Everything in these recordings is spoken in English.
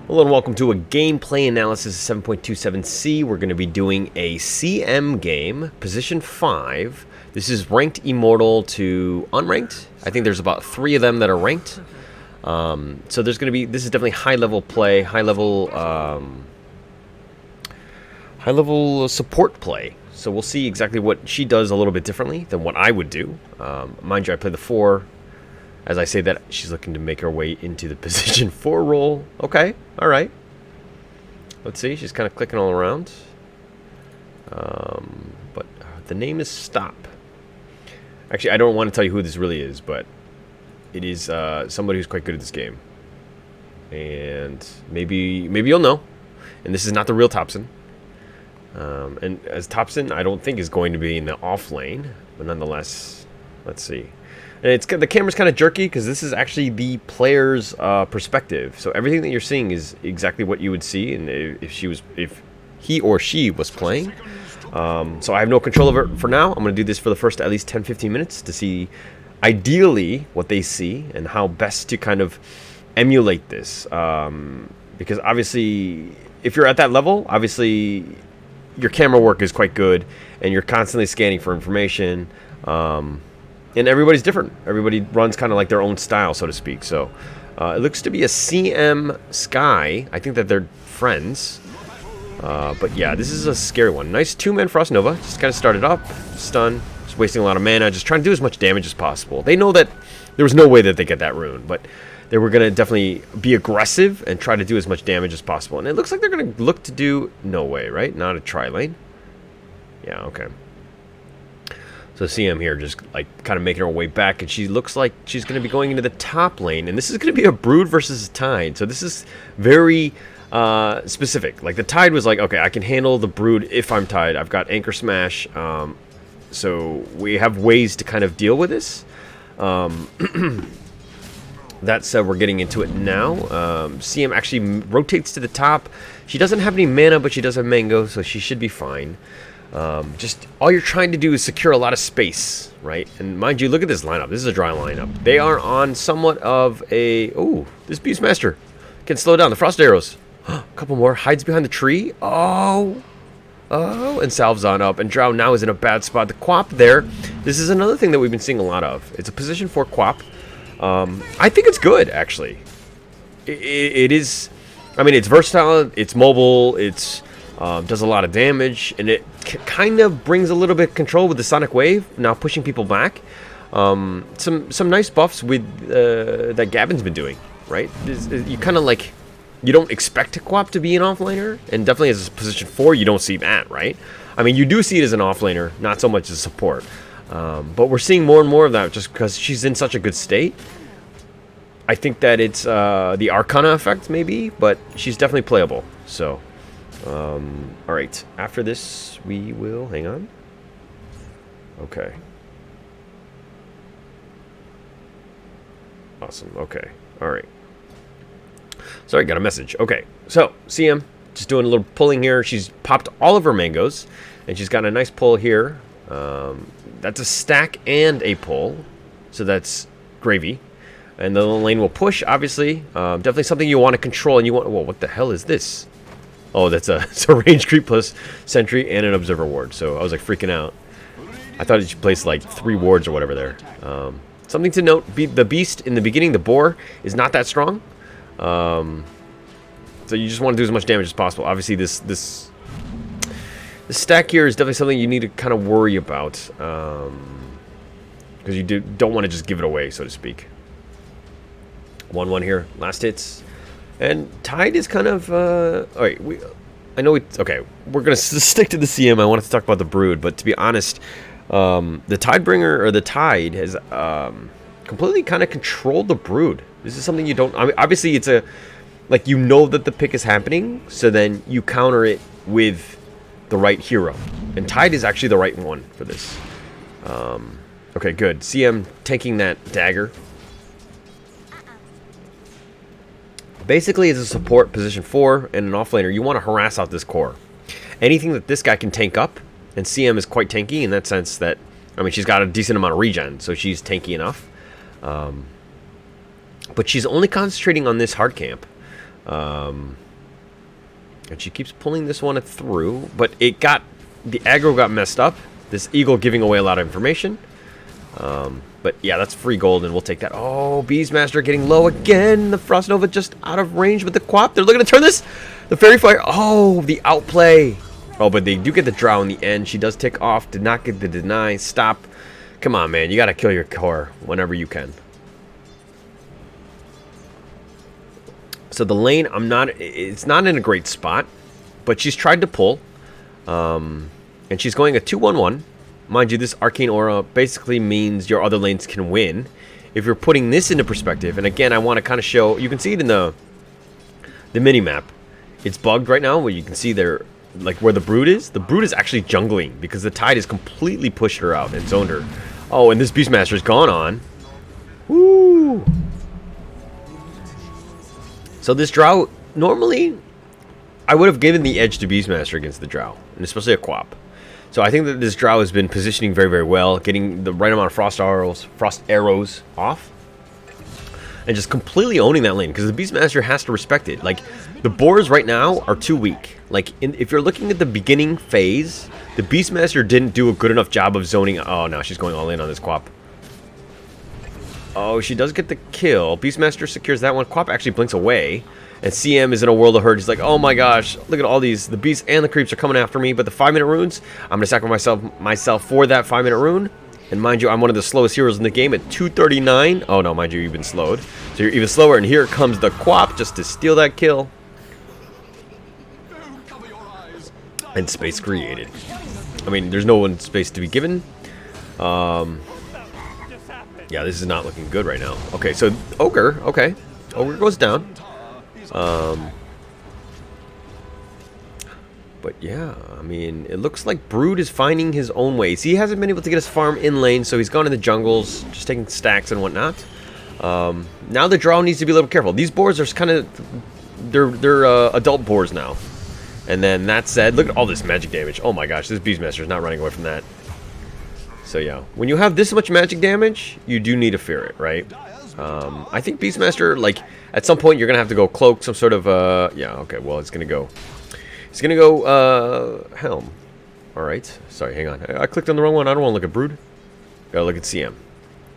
Hello and welcome to a gameplay analysis of 7.27c. We're going to be doing a CM game, Position 5. This is ranked immortal to unranked. I think there's about 3 of them that are ranked. So there's going to be, this is definitely high-level play, high-level support play. So we'll see exactly what she does a little bit differently than what I would do. Mind you, I play the 4. As I say that, she's looking to make her way into the position 4 role. Okay, alright. Let's see, she's kind of clicking all around. But the name is Stop. Actually, I don't want to tell you who this really is, but it is somebody who's quite good at this game. And maybe you'll know. And this is not the real Thompson. And as Thompson, I don't think is going to be in the off lane. But nonetheless, let's see. And the camera's kind of jerky because this is actually the player's perspective. So everything that you're seeing is exactly what you would see, and if he or she was playing. So I have no control over it for now. I'm going to do this for the first at least 10-15 minutes to see ideally what they see and how best to kind of emulate this. Because obviously, if you're at that level, obviously your camera work is quite good, and you're constantly scanning for information. And everybody's different. Everybody runs kind of like their own style, so to speak. So it looks to be a CM Sky. I think that they're friends. But yeah, this is a scary one. Nice 2-man Frost Nova. Just kind of started up. Stun. Just wasting a lot of mana. Just trying to do as much damage as possible. They know that there was no way that they get that rune. But they were going to definitely be aggressive and try to do as much damage as possible. And it looks like they're going to look to do... No way, right? Not a tri-lane? Yeah, okay. So CM here just like kind of making her way back, and she looks like she's going to be going into the top lane, and this is going to be a Brood versus Tide. So this is very specific. Like the Tide was like, okay, I can handle the Brood if I'm Tide. I've got Anchor Smash, so we have ways to kind of deal with this. That said, we're getting into it now. CM actually rotates to the top. She doesn't have any mana, but she does have Mango, so she should be fine. Just all you're trying to do is secure a lot of space, right? And mind you, look at this lineup. This is a dry lineup. They are on somewhat of a... Oh, this Beastmaster can slow down. The Frost Arrows. A couple more. Hides behind the tree. Oh, and salves on up. And Drow now is in a bad spot. The Quap there. This is another thing that we've been seeing a lot of. It's a position 4 Quap. I think it's good, actually. It is... I mean, it's versatile. It's mobile. It's... does a lot of damage, and it kind of brings a little bit of control with the Sonic Wave, now pushing people back. Some nice buffs with that Gavin's been doing, right? You kind of like, you don't expect a Quap to be an offlaner, and definitely as a position 4, you don't see that, right? I mean, you do see it as an offlaner, not so much as support. But we're seeing more and more of that just because she's in such a good state. I think that it's the Arcana effect, maybe, but she's definitely playable, so... Alright, after this we will... Hang on. Okay. Awesome, okay. Alright. Sorry, got a message. Okay, so, CM, just doing a little pulling here. She's popped all of her mangoes, and she's got a nice pull here. That's a stack and a pull, so that's gravy. And the lane will push, obviously. Definitely something you want to control, and you want... Whoa, what the hell is this? Oh, it's a range creep plus sentry and an observer ward. So I was like freaking out. I thought it should place like 3 wards or whatever there. Something to note: the beast in the beginning, the boar, is not that strong. So you just want to do as much damage as possible. Obviously, this stack here is definitely something you need to kind of worry about, because you don't want to just give it away, so to speak. 1-1 here, last hits. And Tide is kind of, alright, I know it's, okay, we're going to stick to the CM. I wanted to talk about the Brood, but to be honest, the Tidebringer, or the Tide, has completely kind of controlled the Brood. This is something you don't, I mean, obviously it's like, you know that the pick is happening, so then you counter it with the right hero. And Tide is actually the right one for this. Okay, good. CM taking that dagger. Basically, as a support position 4 and an offlaner, you want to harass out this core. Anything that this guy can tank up, and CM is quite tanky in that sense that, I mean, she's got a decent amount of regen, so she's tanky enough. But she's only concentrating on this hard camp. And she keeps pulling this one through, but the aggro got messed up. This eagle giving away a lot of information. But yeah, that's free gold, and we'll take that. Oh, Beastmaster getting low again. The Frost Nova just out of range with the Quap. They're looking to turn this. The Fairy Fire. Oh, the outplay. Oh, but they do get the Drow in the end. She does tick off. Did not get the deny. Stop. Come on, man. You got to kill your core whenever you can. So the lane, it's not in a great spot, but she's tried to pull. And she's going a 2-1-1. Mind you, this Arcane Aura basically means your other lanes can win. If you're putting this into perspective, and again, I want to kind of show, you can see it in the mini-map. It's bugged right now, where you can see there, like where the Brood is. The Brood is actually jungling, because the Tide has completely pushed her out and zoned her. Oh, and this Beastmaster's gone on. Woo! So this Drow, normally, I would have given the edge to Beastmaster against the Drow, and especially a Quap. So I think that this Drow has been positioning very, very well, getting the right amount of frost arrows off, and just completely owning that lane, because the Beastmaster has to respect it. Like, the boars right now are too weak. Like, if you're looking at the beginning phase, the Beastmaster didn't do a good enough job of zoning. Oh, no, she's going all in on this Quap. Oh, she does get the kill. Beastmaster secures that one. Quap actually blinks away. And CM is in a world of hurt. He's like, oh my gosh, look at all these. The beasts and the creeps are coming after me, but the 5-minute runes, I'm going to sacrifice myself for that 5-minute rune. And mind you, I'm one of the slowest heroes in the game at 239. Oh no, mind you, you've been slowed. So you're even slower, and here comes the Quap just to steal that kill. And space created. I mean, there's no one space to be given. Yeah, this is not looking good right now. Okay, so Ogre, okay. Ogre goes down. But yeah, I mean, it looks like Brood is finding his own ways. He hasn't been able to get his farm in lane, so he's gone in the jungles, just taking stacks and whatnot. Now the Drow needs to be a little careful. These boars are kind of, they're adult boars now. And then that said, look at all this magic damage. Oh my gosh, this Beastmaster is not running away from that. So yeah, when you have this much magic damage, you do need to fear it, right? I think Beastmaster, like, at some point you're going to have to go cloak, some sort of, yeah, okay, well, it's going to go. It's going to go, Helm. Alright, sorry, hang on. I clicked on the wrong one. I don't want to look at Brood. Gotta look at CM.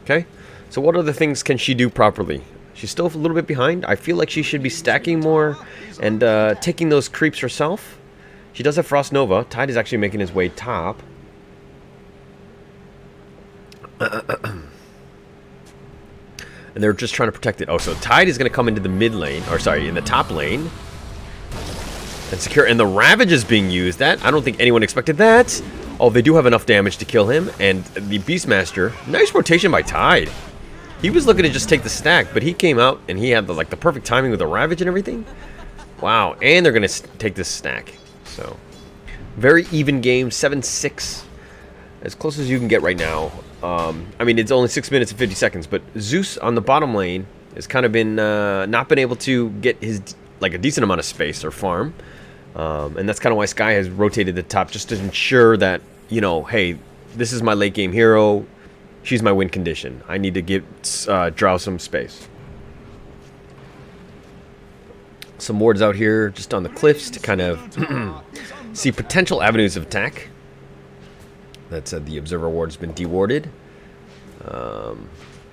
Okay, so what other things can she do properly? She's still a little bit behind. I feel like she should be stacking more and taking those creeps herself. She does have Frost Nova. Tide is actually making his way top. And they're just trying to protect it. Oh, so Tide is going to come into the mid lane, or sorry, in the top lane, and secure. And the Ravage is being used. That, I don't think anyone expected that. Oh, they do have enough damage to kill him. And the Beastmaster, nice rotation by Tide. He was looking to just take the stack, but he came out and he had the, like, the perfect timing with the Ravage and everything. Wow, and they're going to take this stack. So, very even game, 7-6. As close as you can get right now. I mean, it's only 6 minutes and 50 seconds, but Zeus on the bottom lane has kind of been not been able to get his, like, a decent amount of space or farm. And that's kind of why Sky has rotated the top, just to ensure that, you know, hey, this is my late game hero. She's my win condition. I need to give Drow some space. Some wards out here just on the cliffs to kind of see potential avenues of attack. That said, the Observer Ward has been dewarded. Yeah,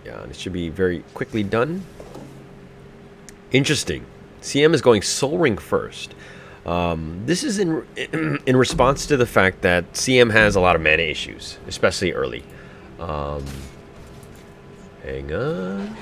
and it should be very quickly done. Interesting. CM is going Soul Ring first. This is in response to the fact that CM has a lot of mana issues, especially early. Hang on.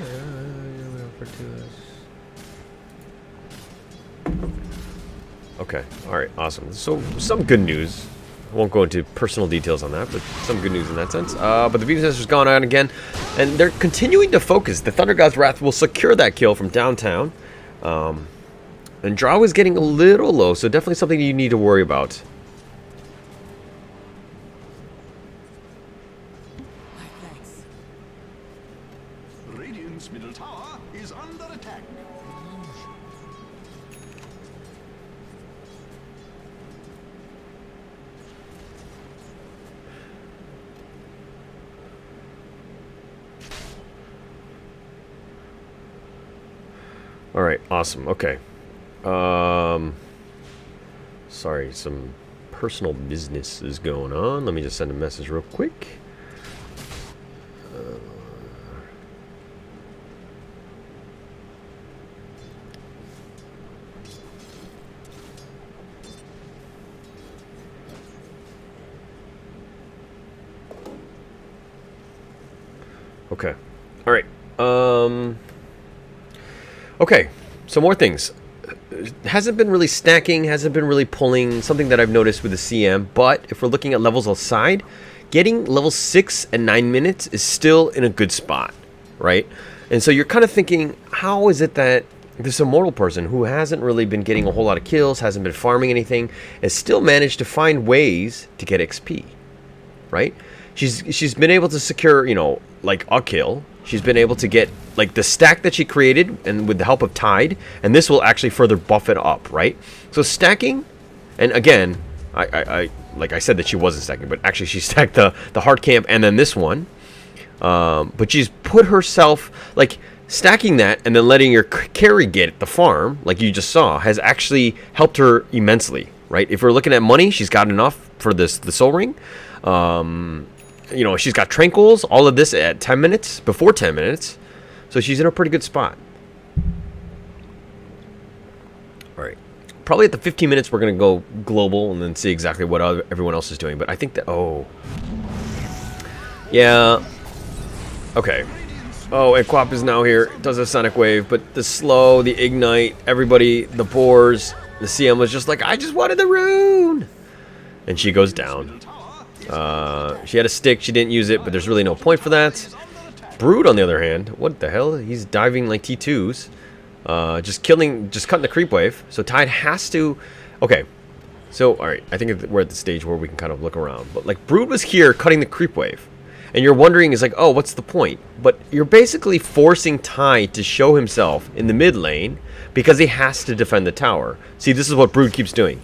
Okay, alright, awesome. So, some good news. I won't go into personal details on that, but some good news in that sense. But the Beastmaster's gone on again, and they're continuing to focus. The Thunder God's Wrath will secure that kill from downtown. And Drow is getting a little low, so definitely something you need to worry about. Radiant's middle tower is under attack. Alright, awesome. Okay. Sorry, some personal business is going on. Let me just send a message real quick. Okay. All right. Okay. So more things. Hasn't been really stacking, hasn't been really pulling, something that I've noticed with the CM, but if we're looking at levels outside, getting level 6 and 9 minutes is still in a good spot, right? And so you're kind of thinking, how is it that this immortal person who hasn't really been getting a whole lot of kills, hasn't been farming anything, has still managed to find ways to get XP, right? She's been able to secure, you know, like a kill. She's been able to get like the stack that she created, and with the help of Tide, and this will actually further buff it up, right? So stacking, and again, I like I said that she wasn't stacking, but actually she stacked the hard camp and then this one. But she's put herself, like, stacking that and then letting your carry get the farm, like you just saw, has actually helped her immensely, right? If we're looking at money, she's got enough for the soul ring. You know, she's got tranquils, all of this at 10 minutes, before 10 minutes. So she's in a pretty good spot. All right. Probably at the 15 minutes, we're going to go global and then see exactly what everyone else is doing. But I think that, oh. Yeah. Okay. Oh, and Quap is now here. Does a Sonic Wave, but the slow, the ignite, everybody, the boars, the CM was just like, I just wanted the rune. And she goes down. She had a stick, she didn't use it, but there's really no point for that. Brood, on the other hand, what the hell? He's diving like T2s. Just cutting the creep wave. So Tide has to... Okay, so, alright, I think we're at the stage where we can kind of look around. But, like, Brood was here cutting the creep wave. And you're wondering, is like, oh, what's the point? But you're basically forcing Tide to show himself in the mid lane because he has to defend the tower. See, this is what Brood keeps doing.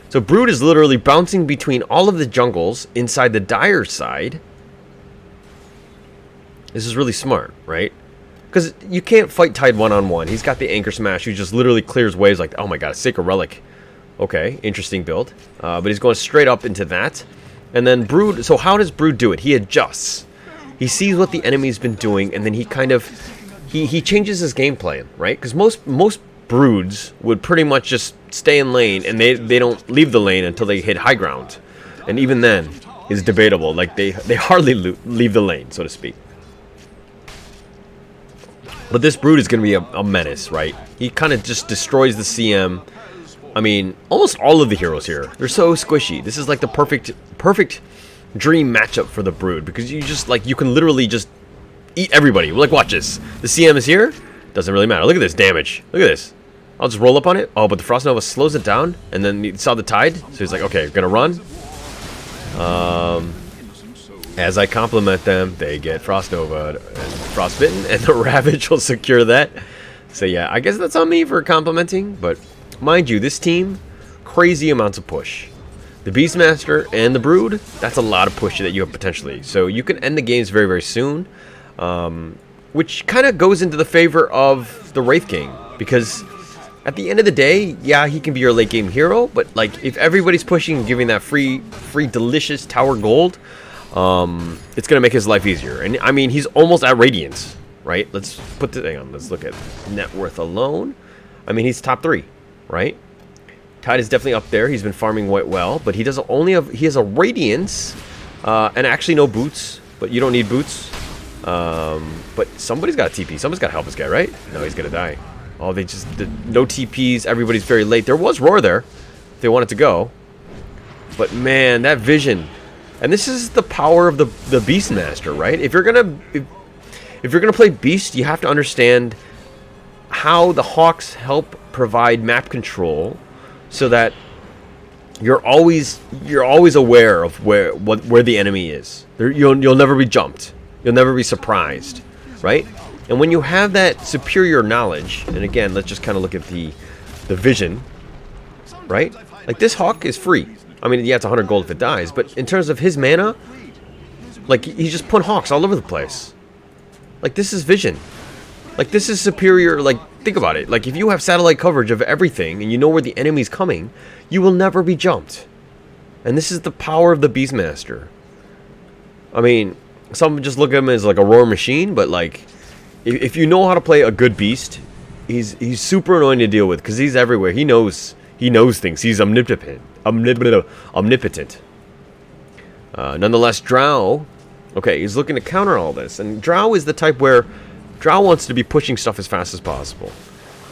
So Brood is literally bouncing between all of the jungles inside the Dire side. This is really smart, right? Because you can't fight Tide one-on-one. He's got the Anchor Smash, who just literally clears waves like, oh my god, a Sacred Relic. Okay, interesting build. But he's going straight up into that. And then Brood, so how does Brood do it? He adjusts. He sees what the enemy's been doing, and then he kind of, he changes his game plan, right? Because most Broods would pretty much just stay in lane, and they don't leave the lane until they hit high ground. And even then, it's debatable. Like, they hardly leave the lane, so to speak. But this Brood is going to be a menace, right? He kind of just destroys the CM. I mean, almost all of the heroes here. They're so squishy. This is like the perfect dream matchup for the Brood, because you just, like, you can literally just eat everybody. Like, watch this. The CM is here. Doesn't really matter. Look at this damage. Look at this. I'll just roll up on it. Oh, but the Frost Nova slows it down, and then he saw the Tide, so he's like, okay, gonna run. As I compliment them, they get Frost Nova and Frostbitten, and the Ravage will secure that. So yeah, I guess that's on me for complimenting, but mind you, this team, crazy amounts of push. The Beastmaster and the Brood, that's a lot of push that you have potentially. So you can end the games very, very soon, which kind of goes into the favor of the Wraith King, because at the end of the day, yeah, he can be your late game hero, but like if everybody's pushing and giving that free delicious tower gold, it's gonna make his life easier. And I mean, he's almost at Radiance, right? Let's put the thing on. Let's look at net worth alone. I mean, he's top 3, right? Tide is definitely up there. He's been farming quite well, but he doesn't only have, he has a Radiance, and actually no boots, but you don't need boots. But somebody's got a TP. Somebody's got to help this guy, right? No, he's gonna die. Oh, no TPs. Everybody's very late. There was Roar there if they wanted to go. But man, that vision. And this is the power of the Beastmaster, right? If you're gonna play Beast, you have to understand how the Hawks help provide map control, so that you're always aware of where the enemy is. You'll never be jumped. You'll never be surprised, right? And when you have that superior knowledge, and again, let's just kind of look at the vision, right? Like, this Hawk is free. I mean, yeah, it's 100 gold if it dies, but in terms of his mana, like, he's just put Hawks all over the place. Like, this is vision. Like, this is superior. Like, think about it. Like, if you have satellite coverage of everything and you know where the enemy's coming, you will never be jumped. And this is the power of the Beastmaster. I mean, some just look at him as like a roar machine, but like, if you know how to play a good beast, he's super annoying to deal with because he's everywhere. He knows things. He's omnipotent. Nonetheless, Drow, okay, he's looking to counter all this, and Drow is the type where Drow wants to be pushing stuff as fast as possible.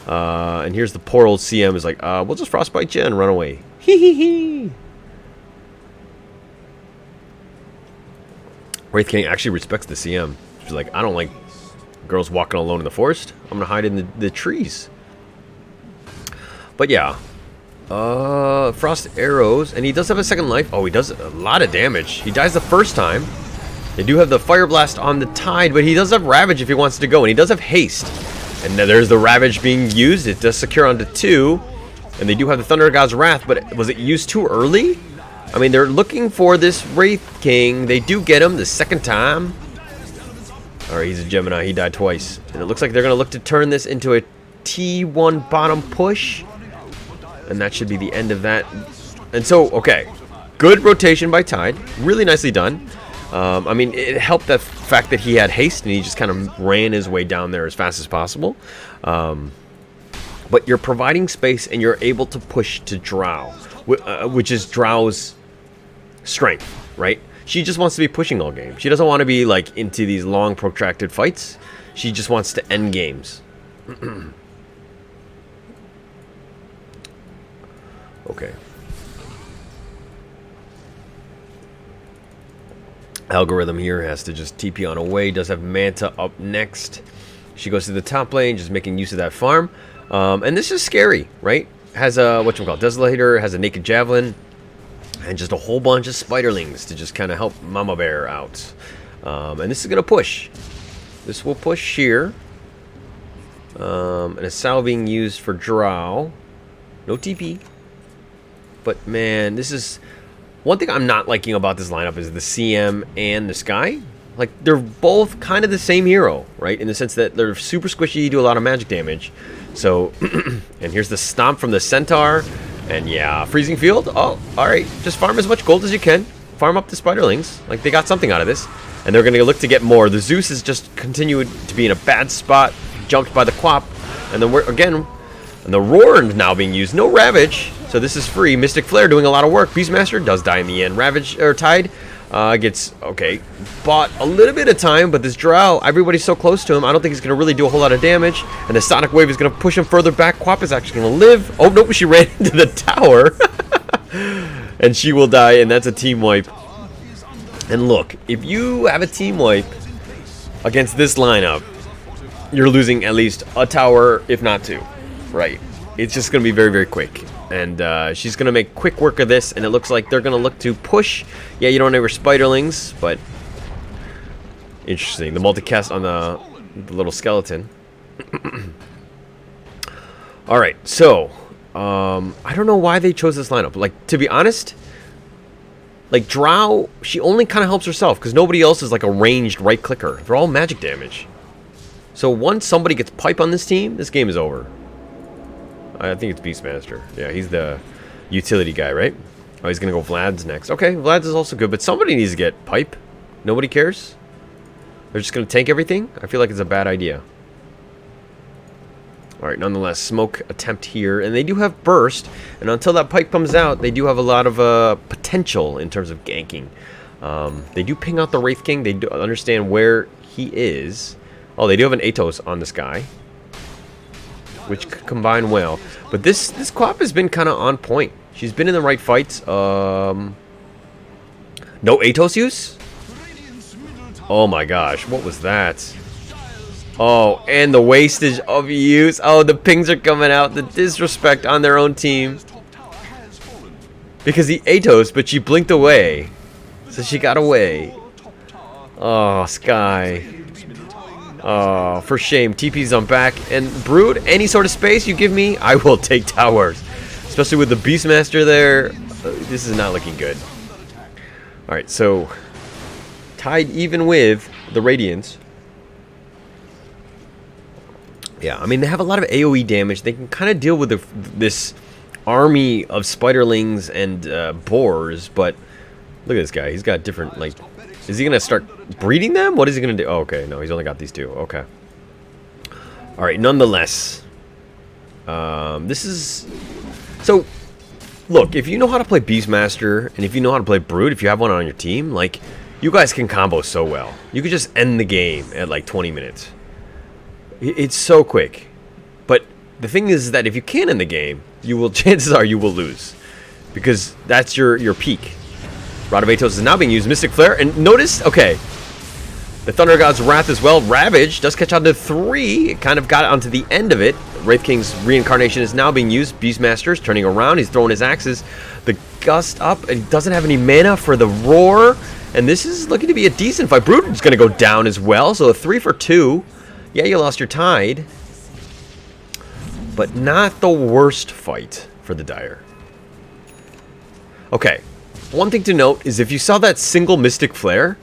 And here's the poor old CM is like, we'll just frostbite you and run away. Hee hee hee. Wraith King actually respects the CM. She's like, I don't like girls walking alone in the forest. I'm gonna hide in the trees. But yeah, frost arrows, and he does have a second life. Oh, he does a lot of damage. He dies the first time. They do have the Fire Blast on the Tide, but he does have Ravage if he wants to go, and he does have Haste. And there's the Ravage being used. It does secure onto 2, and they do have the Thunder God's Wrath, but was it used too early? I mean, they're looking for this Wraith King. They do get him the second time. Alright, he's a Gemini. He died twice. And it looks like they're going to look to turn this into a T1 bottom push. And that should be the end of that. And so, okay. Good rotation by Tide. Really nicely done. I mean, it helped the fact that he had haste and he just kind of ran his way down there as fast as possible. But you're providing space and you're able to push to Drow, which is Drow's strength, right? She just wants to be pushing all game. She doesn't want to be like into these long protracted fights. She just wants to end games. Okay. Algorithm here has to just TP on away. Does have Manta up next. She goes to the top lane, just making use of that farm. And this is scary, right? Has a, whatchamacallit, Desolator, has a Naked Javelin, and just a whole bunch of Spiderlings to just kind of help Mama Bear out. And this is going to push. This will push here. And a Sal being used for Drow. No TP. But man, this is... One thing I'm not liking about this lineup is the CM and the Sky. Like, they're both kind of the same hero, right? In the sense that they're super squishy, do a lot of magic damage. So, and here's the Stomp from the Centaur. And yeah, Freezing Field. Oh, alright. Just farm as much gold as you can. Farm up the Spiderlings. Like, they got something out of this. And they're going to look to get more. The Zeus is just continued to be in a bad spot. Jumped by the Quap. And then we're, again... And the Roar now being used. No Ravage. So this is free. Mystic Flare doing a lot of work. Beastmaster does die in the end. Ravage, or Tide, gets, okay, bought a little bit of time. But this Drow, everybody's so close to him. I don't think he's going to really do a whole lot of damage. And the Sonic Wave is going to push him further back. Quap is actually going to live. Oh, nope. She ran into the tower. And she will die. And that's a team wipe. And look, if you have a team wipe against this lineup, you're losing at least a tower, if not 2. Right. It's just going to be very, very quick. And she's going to make quick work of this. And it looks like they're going to look to push. Yeah, you don't have your Spiderlings, but... Interesting. The multicast on the little skeleton. Alright, so... I don't know why they chose this lineup. Like, to be honest... Like, Drow, she only kind of helps herself. Because nobody else is like a ranged right clicker. They're all magic damage. So once somebody gets pipe on this team, this game is over. I think it's Beastmaster. Yeah, he's the utility guy, right? Oh, he's going to go Vlad's next. Okay, Vlad's is also good, but somebody needs to get pipe. Nobody cares? They're just going to tank everything? I feel like it's a bad idea. Alright, nonetheless, smoke attempt here. And they do have burst. And until that pipe comes out, they do have a lot of potential in terms of ganking. They do ping out the Wraith King. They do understand where he is. Oh, they do have an Atos on this guy, which could combine well. But this Quap has been kind of on point. She's been in the right fights. No Atos use? Oh my gosh, what was that? Oh, and the wastage of use. Oh, the pings are coming out. The disrespect on their own team. Because he Atos, but she blinked away. So she got away. Oh, Sky. Oh, for shame. TP's on back. And Brood, any sort of space you give me, I will take towers. Especially with the Beastmaster there. This is not looking good. Alright, so... Tied even with the Radiance. Yeah, I mean, they have a lot of AoE damage. They can kind of deal with this army of spiderlings and boars, but look at this guy. He's got different, like, is he going to start breeding them? What is he going to do? Oh, okay, no, he's only got these two. Okay. All right, nonetheless, this is... So, look, if you know how to play Beastmaster, and if you know how to play Brood, if you have one on your team, like, you guys can combo so well. You could just end the game at, like, 20 minutes. It's so quick. But the thing is that if you can't end the game, you will, chances are you will lose. Because that's your peak. Rod of Atos is now being used. Mystic Flare. And notice, okay, the Thunder God's Wrath as well. Ravage does catch on to 3. It kind of got onto the end of it. Wraith King's reincarnation is now being used. Beastmaster's turning around. He's throwing his axes. The Gust up. And he doesn't have any mana for the Roar. And this is looking to be a decent fight. Brood is going to go down as well. So a 3 for 2. Yeah, you lost your Tide. But not the worst fight for the Dire. Okay. One thing to note is if you saw that single Mystic Flare,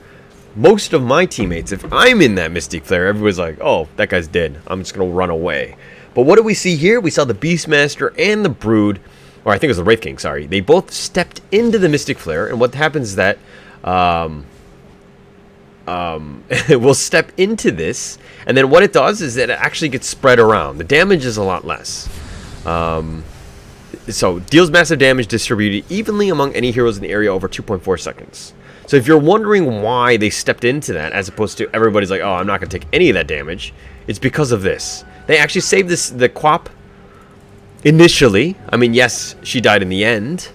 most of my teammates, if I'm in that Mystic Flare, everybody's like, oh, that guy's dead. I'm just going to run away. But what do we see here? We saw the Beastmaster and the Brood, or I think it was the Wraith King, sorry. They both stepped into the Mystic Flare, and what happens is that we'll step into this, and then what it does is that it actually gets spread around. The damage is a lot less. So, deals massive damage distributed evenly among any heroes in the area over 2.4 seconds. So if you're wondering why they stepped into that, as opposed to everybody's like, oh, I'm not going to take any of that damage, it's because of this. They actually saved the Quap initially. I mean, yes, she died in the end,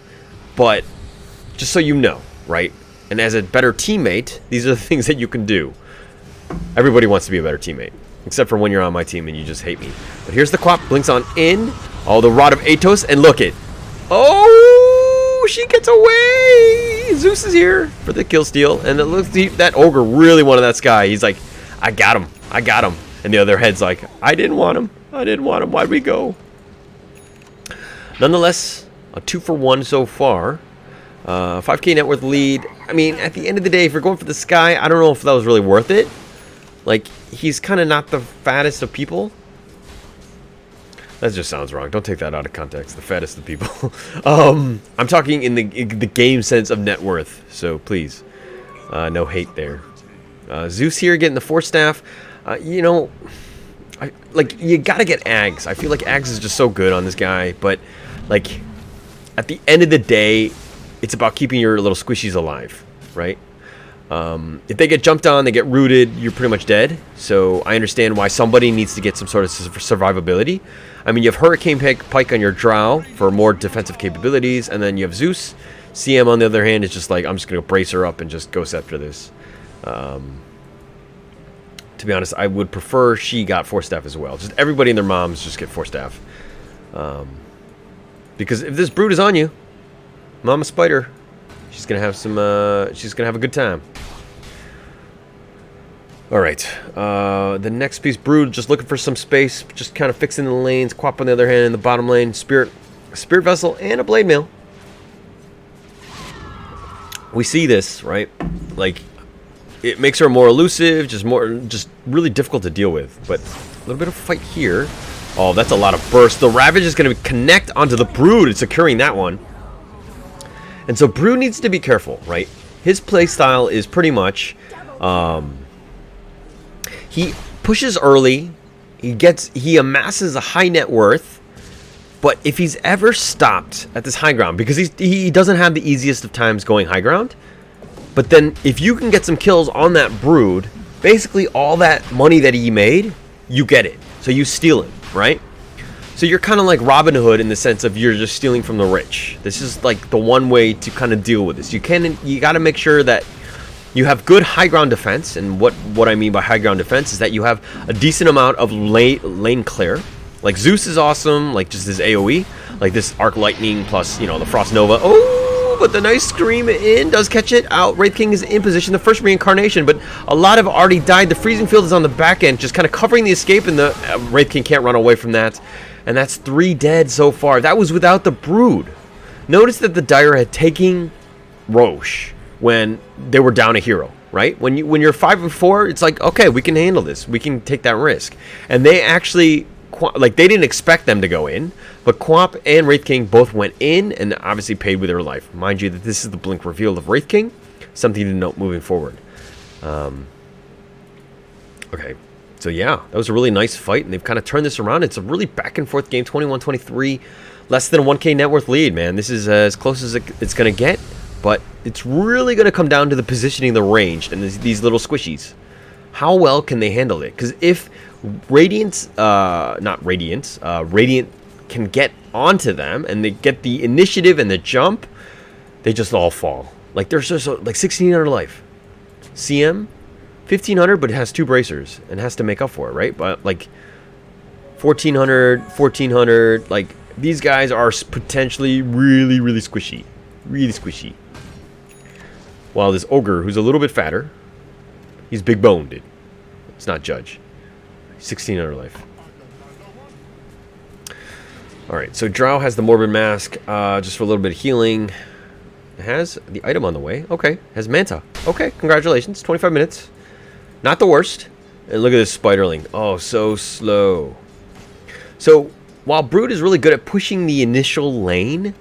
but just so you know, right? And as a better teammate, these are the things that you can do. Everybody wants to be a better teammate, except for when you're on my team and you just hate me. But here's the Quap, blinks on in. Oh, the Rod of Atos, and look it. Oh, she gets away. Zeus is here for the kill steal, and it looks that ogre really wanted that Sky. He's like, I got him, I got him. And the other head's like, I didn't want him, I didn't want him. Why'd we go? Nonetheless, a 2 for 1 so far. 5k net worth lead. I mean, at the end of the day, if you're going for the Sky, I don't know if that was really worth it. Like, he's kind of not the fattest of people. That just sounds wrong. Don't take that out of context. The fattest of people. I'm talking in the game sense of net worth. So please, no hate there. Zeus here getting the Force Staff. You know, like you gotta get Ags. I feel like Ags is just so good on this guy. But like, at the end of the day, it's about keeping your little squishies alive, right? If they get jumped on, they get rooted, you're pretty much dead. So I understand why somebody needs to get some sort of survivability. I mean, you have Hurricane Pike on your Drow for more defensive capabilities, and then you have Zeus. CM, on the other hand, is just like, I'm just going to brace her up and just go after this. To be honest, I would prefer she got Force Staff as well. Just everybody and their moms just get Force Staff. Because if this Brood is on you, Mama Spider, she's gonna have some. She's gonna have a good time. All right. The next piece, Brood, just looking for some space, just kind of fixing the lanes. Quap on the other hand in the bottom lane. Spirit Vessel, and a Blade Mail. We see this, right? Like, it makes her more elusive, just really difficult to deal with. But a little bit of fight here. Oh, that's a lot of burst. The Ravage is gonna connect onto the Brood. It's securing that one. And so Brood needs to be careful, right? His playstyle is pretty much, he pushes early, he amasses a high net worth, but if he's ever stopped at this high ground, because he doesn't have the easiest of times going high ground, but then if you can get some kills on that Brood, basically all that money that he made, you get it. So you steal it, right? So you're kind of like Robin Hood in the sense of you're just stealing from the rich. This is like the one way to kind of deal with this. You got to make sure that you have good high ground defense, and what I mean by high ground defense is that you have a decent amount of lane clear. Like Zeus is awesome, like just his AoE, like this Arc Lightning plus, you know, the Frost Nova. Oh, but the nice scream in does catch it out. Wraith King is in position, the first reincarnation, but a lot have already died. The freezing field is on the back end, just kind of covering the escape, and the Wraith King can't run away from that. And that's 3 dead so far. That was without the Brood. Notice that the Dire had taken Roche when they were down a hero, right? When you're 5 and 4, it's like, okay, we can handle this. We can take that risk. And they actually like they didn't expect them to go in, but Quap and Wraith King both went in and obviously paid with their life. Mind you that this is the blink reveal of Wraith King, something to note moving forward. Okay, so yeah, that was a really nice fight, and they've kind of turned this around. It's a really back and forth game, 21-23, less than a 1K net worth lead, man. This is as close as it's going to get, but it's really going to come down to the positioning, the range, and these little squishies. How well can they handle it? Because if Radiant can get onto them, and they get the initiative and the jump, they just all fall. Like, there's just like 1,600 life. CM, 1,500, but it has 2 bracers and has to make up for it, right? But like 1,400, 1,400, like these guys are potentially really, really squishy. Really squishy. While this Ogre, who's a little bit fatter, he's big boned, dude. It's not Judge. 1,600 life. Alright, so Drow has the Morbid Mask, just for a little bit of healing. It has the item on the way. Okay, has Manta. Okay, congratulations. 25 minutes. Not the worst. And look at this Spiderling. Oh, so slow. So, while Brood is really good at pushing the initial lane,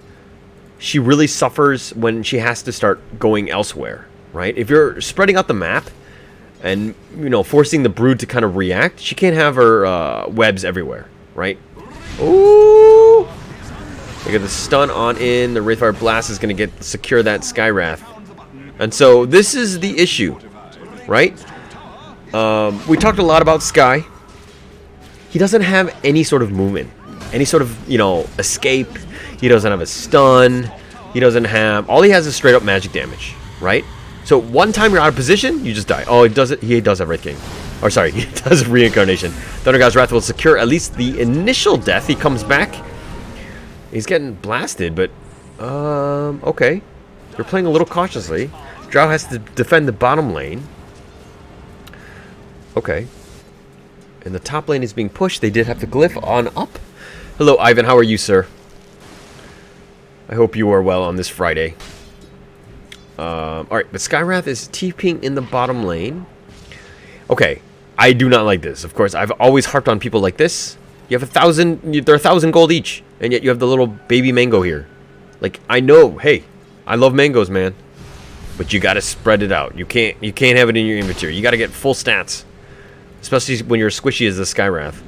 she really suffers when she has to start going elsewhere, right? If you're spreading out the map and, you know, forcing the Brood to kind of react, she can't have her webs everywhere, right? Ooh! Look at the stun on in. The Wraithfire Blast is going to secure that Skywrath. And so this is the issue, right? We talked a lot about Sky. He doesn't have any sort of movement. Any sort of, you know, escape. He doesn't have a stun. He doesn't have... All he has is straight up magic damage, right? So one time you're out of position, you just die. Oh, he does have Wraith King. Or sorry, he does have Reincarnation. Thunder God's Wrath will secure at least the initial death. He comes back. He's getting blasted, but... okay. They're playing a little cautiously. Drow has to defend the bottom lane. Okay. And the top lane is being pushed. They did have to glyph on up. Hello, Ivan. How are you, sir? I hope you are well on this Friday. Alright, but Skywrath is TPing in the bottom lane. Okay. I do not like this. Of course, I've always harped on people like this. You have 1,000... They're 1,000 gold each. And yet you have the little baby mango here. Like, I know. Hey, I love mangoes, man. But you gotta spread it out. You can't have it in your inventory. You gotta get full stats. Especially when you're squishy as the Skywrath.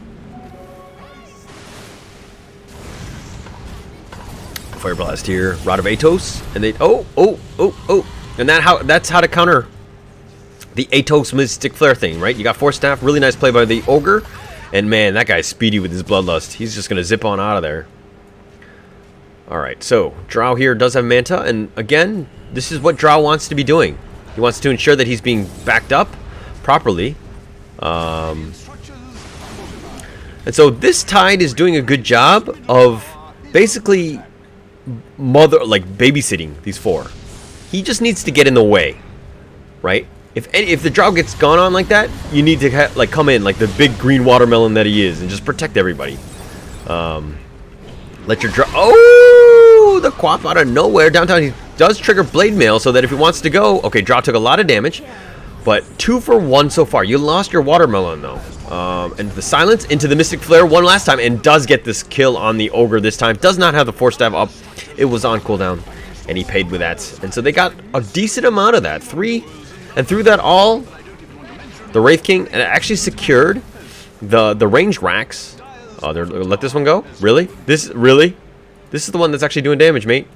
Fire Blast here. Rod of Atos. And they... Oh. And that's how to counter the Atos Mystic Flare thing, right? You got Force Staff. Really nice play by the Ogre. And man, that guy's speedy with his Bloodlust. He's just gonna zip on out of there. Alright, so Drow here does have Manta. And again, this is what Drow wants to be doing. He wants to ensure that he's being backed up properly. And so this Tide is doing a good job of basically babysitting these 4. He just needs to get in the way, right? If the Drow gets gone on like that, you need to come in like the big green watermelon that he is and just protect everybody. Let your Drow... Oh! The Quap out of nowhere downtown. He does trigger Blade Mail so that if he wants to go... Okay, Drow took a lot of damage. But 2 for 1 so far. You lost your watermelon, though. And the silence into the Mystic Flare one last time. And does get this kill on the Ogre this time. Does not have the Force Staff up. It was on cooldown. And he paid with that. And so they got a decent amount of that. 3. And through that all, the Wraith King actually secured the ranged racks. Oh, they're let this one go? Really? This is the one that's actually doing damage, mate.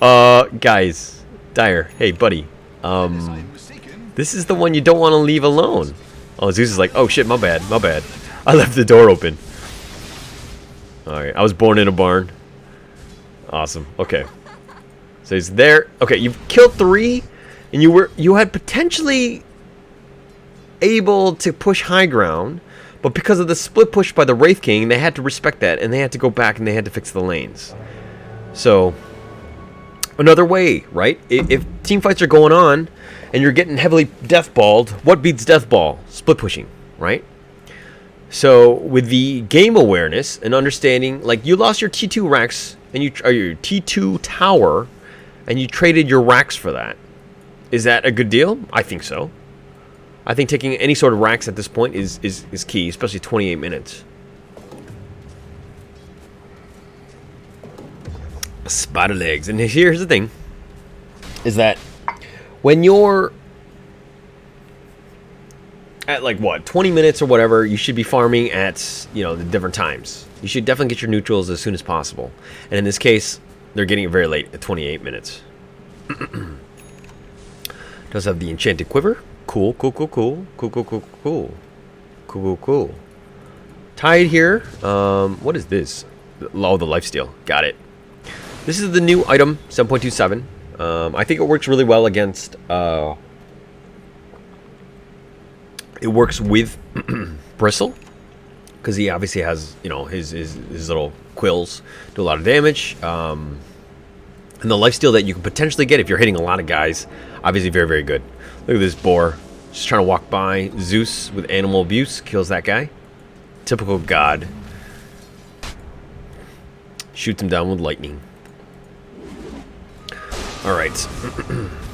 Guys. Dire. Hey, buddy. This is the one you don't want to leave alone. Oh, Zeus is like, oh shit, my bad. I left the door open. Alright, I was born in a barn. Awesome. Okay. So he's there. Okay, you've killed 3, and you had potentially able to push high ground, but because of the split push by the Wraith King, they had to respect that, and they had to go back and they had to fix the lanes. So another way, right? If team fights are going on and you're getting heavily deathballed, what beats deathball? Split pushing, right? So with the game awareness and understanding, like you lost your T2 racks and your T2 tower, and you traded your racks for that. Is that a good deal? I think so. I think taking any sort of racks at this point is key, especially 28 minutes. Spider legs. And here's the thing, is that when you're at like what 20 minutes or whatever, you should be farming at, you know, the different times. You should definitely get your neutrals as soon as possible. And in this case, they're getting it very late at 28 minutes. Does have the enchanted quiver. Cool, cool, cool, cool, cool, cool, cool, cool, cool, cool, cool. Tide here. What is this? Oh, the lifesteal. Got it. This is the new item, 7.27. I think it works really well against. It works with Bristle, because he obviously has, you know, his little quills do a lot of damage. And the lifesteal that you can potentially get if you're hitting a lot of guys, obviously very, very good. Look at this boar, just trying to walk by. Zeus with animal abuse kills that guy. Typical god. Shoots him down with lightning. Alright.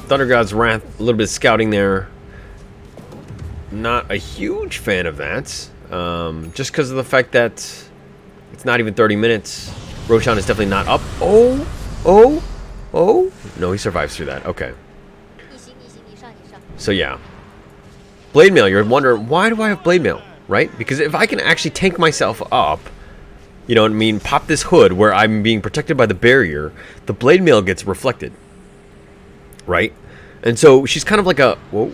Thunder God's Wrath, a little bit of scouting there. Not a huge fan of that. Just because of the fact that it's not even 30 minutes. Roshan is definitely not up. Oh! Oh! Oh! No, he survives through that. Okay. So yeah. Blade Mail, you're wondering, why do I have Blade Mail? Right? Because if I can actually tank myself up, you know what I mean, pop this hood where I'm being protected by the barrier, the Blade Mail gets reflected. Right? And so she's kind of like a... Whoa.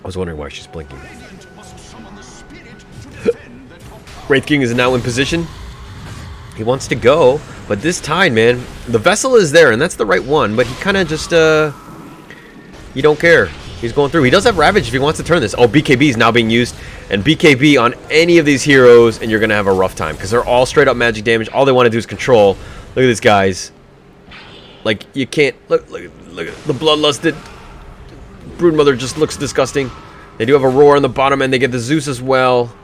I was wondering why she's blinking. Wraith King is now in position. He wants to go, but this Tide, man, the vessel is there, and that's the right one, but he kind of just, you don't care. He's going through. He does have Ravage if he wants to turn this. Oh, BKB is now being used, and BKB on any of these heroes, and you're going to have a rough time, because they're all straight up magic damage. All they want to do is control. Look at this, guys. Like, you can't, look at the bloodlusted Broodmother just looks disgusting. They do have a Roar on the bottom, and they get the Zeus as well.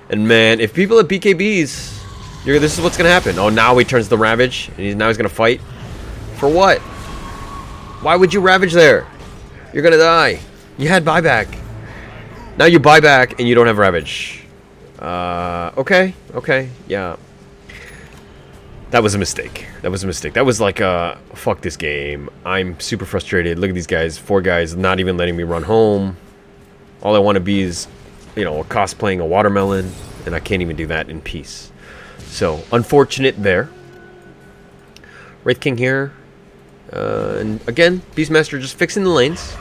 And man, if people at BKBs, this is what's going to happen. Oh, now he turns the Ravage, and now he's going to fight. For what? Why would you Ravage there? You're going to die. You had buyback. Now you buy back, and you don't have Ravage. Okay, yeah. That was a mistake. That was a mistake. That was like, fuck this game. I'm super frustrated. Look at these guys. 4 guys not even letting me run home. All I want to be is, you know, cosplaying a watermelon, and I can't even do that in peace. So, unfortunate there. Wraith King here. And again, Beastmaster just fixing the lanes.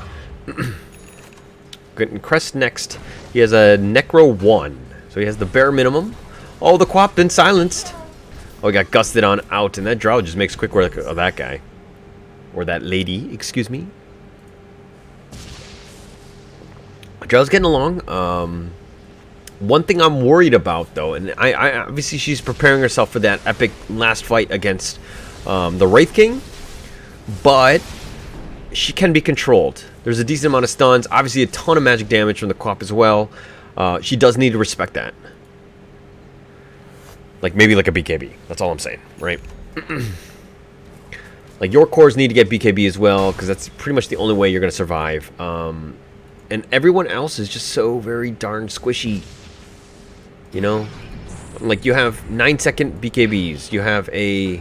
Getting Crest next. He has a Necro 1. So he has the bare minimum. Oh, the Quap been silenced. Oh, he got gusted on out, and that Drow just makes quick work of that guy. Or that lady, excuse me. Drow's getting along. One thing I'm worried about, though, and I obviously she's preparing herself for that epic last fight against the Wraith King, but she can be controlled. There's a decent amount of stuns, obviously a ton of magic damage from the Quap as well. She does need to respect that. Like, maybe like a BKB. That's all I'm saying, right? Like, your cores need to get BKB as well, because that's pretty much the only way you're going to survive. And everyone else is just so very darn squishy. You know? Like, you have 9-second BKBs. You have a...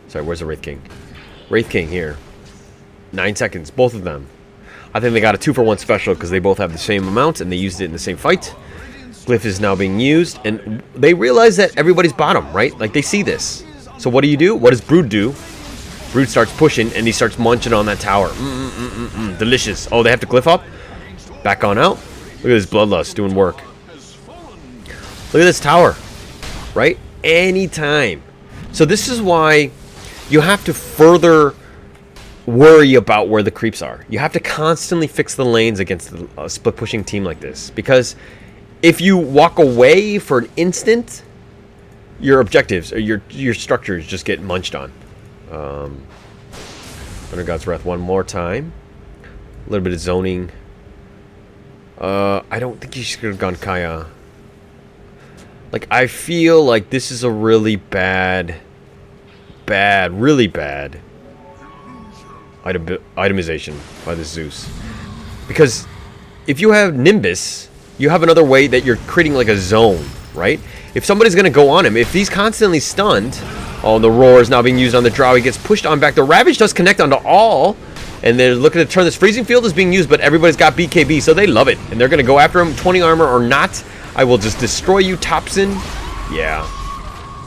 Sorry, where's the Wraith King? Wraith King here. 9 seconds, both of them. I think they got a 2-for-1 special, because they both have the same amount, and they used it in the same fight. Glyph is now being used, and they realize that everybody's bottom, right? Like, they see this. So what do? What does Brood do? Brood starts pushing, and he starts munching on that tower. Delicious. Oh, they have to Glyph up? Back on out. Look at this Bloodlust doing work. Look at this tower. Right? Anytime. So this is why you have to further worry about where the creeps are. You have to constantly fix the lanes against a split pushing team like this, because if you walk away for an instant, your objectives or your structures just get munched on. Under God's Wrath one more time. A little bit of zoning. I don't think you should have gone Kaya. Like, I feel like this is a really really bad itemization by the Zeus. Because if you have Nimbus, you have another way that you're creating like a zone, right? If somebody's going to go on him, if he's constantly stunned, oh, the Roar is now being used on the Drow. He gets pushed on back. The Ravage does connect onto all, and they're looking to turn this. Freezing Field is being used, but everybody's got BKB, so they love it. And they're going to go after him, 20 armor or not. I will just destroy you, Topson. Yeah.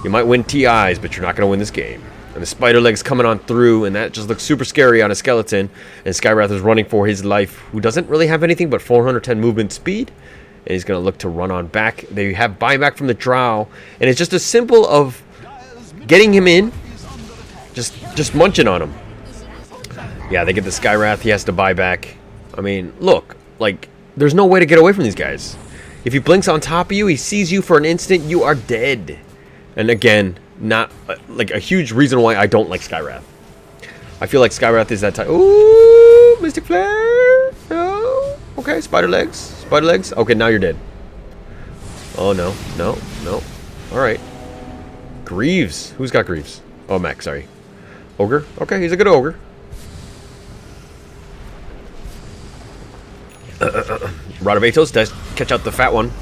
You might win TIs, but you're not going to win this game. And the spider legs coming on through, and that just looks super scary on a skeleton. And Skywrath is running for his life, who doesn't really have anything but 410 movement speed. And he's going to look to run on back. They have buyback from the Drow, and it's just a simple of getting him in, just munching on him. Yeah, they get the Skywrath. He has to buy back. I mean, look, like, there's no way to get away from these guys. If he blinks on top of you, he sees you for an instant, you are dead. And again, not like a huge reason why I don't like Skywrath. I feel like Skywrath is that type. Ooh, Mystic Flare. No. Okay, spider legs. Spider legs. Okay, now you're dead. Oh, no. No. No. All right. Greaves. Who's got Greaves? Oh, Max, sorry. Ogre. Okay, he's a good ogre. Rod of Atos does catch out the fat one.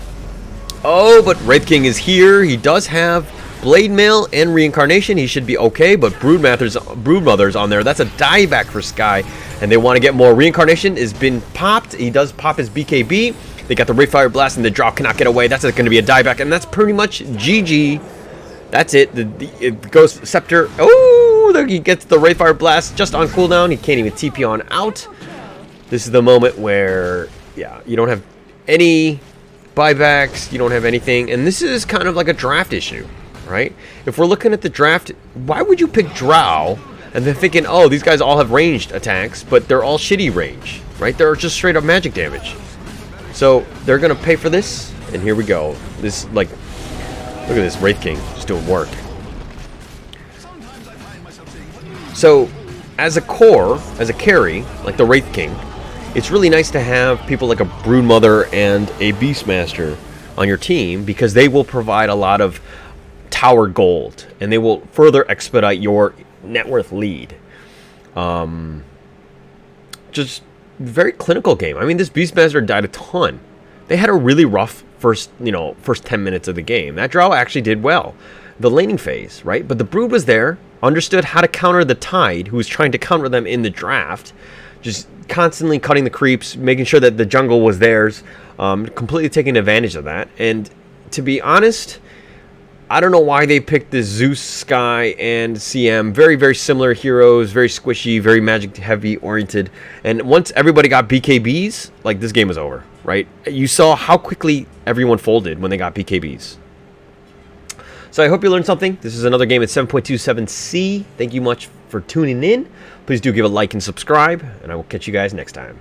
Oh, but Wraith King is here. He does have Blade Mail and Reincarnation. He should be okay, but Broodmother's on there. That's a dieback for Sky, and they want to get more. Reincarnation has been popped. He does pop his BKB. They got the Wraithfire Blast, and the Drow cannot get away. That's going to be a dieback, and that's pretty much GG. That's it. It goes Scepter. Oh, there he gets the Wraithfire Blast just on cooldown. He can't even TP on out. This is the moment where, yeah, you don't have any buybacks, you don't have anything, and this is kind of like a draft issue, right? If we're looking at the draft, why would you pick Drow and then thinking, oh, these guys all have ranged attacks, but they're all shitty range, right? They're just straight up magic damage. So they're gonna pay for this, and here we go. This, like, look at this Wraith King just doing work. So as a core, as a carry, like the Wraith King, it's really nice to have people like a Broodmother and a Beastmaster on your team, because they will provide a lot of tower gold, and they will further expedite your net worth lead. Just very clinical game. I mean, this Beastmaster died a ton. They had a really rough first 10 minutes of the game. That Drow actually did well. The laning phase, right? But the Brood was there, understood how to counter the Tide, who was trying to counter them in the draft. Just constantly cutting the creeps, making sure that the jungle was theirs, completely taking advantage of that. And to be honest, I don't know why they picked the Zeus, Sky, and CM. Very, very similar heroes, very squishy, very magic heavy oriented. And once everybody got BKBs, like, this game was over, right? You saw how quickly everyone folded when they got BKBs. So I hope you learned something. This is another game at 7.27C. Thank you much for tuning in. Please do give a like and subscribe, and I will catch you guys next time.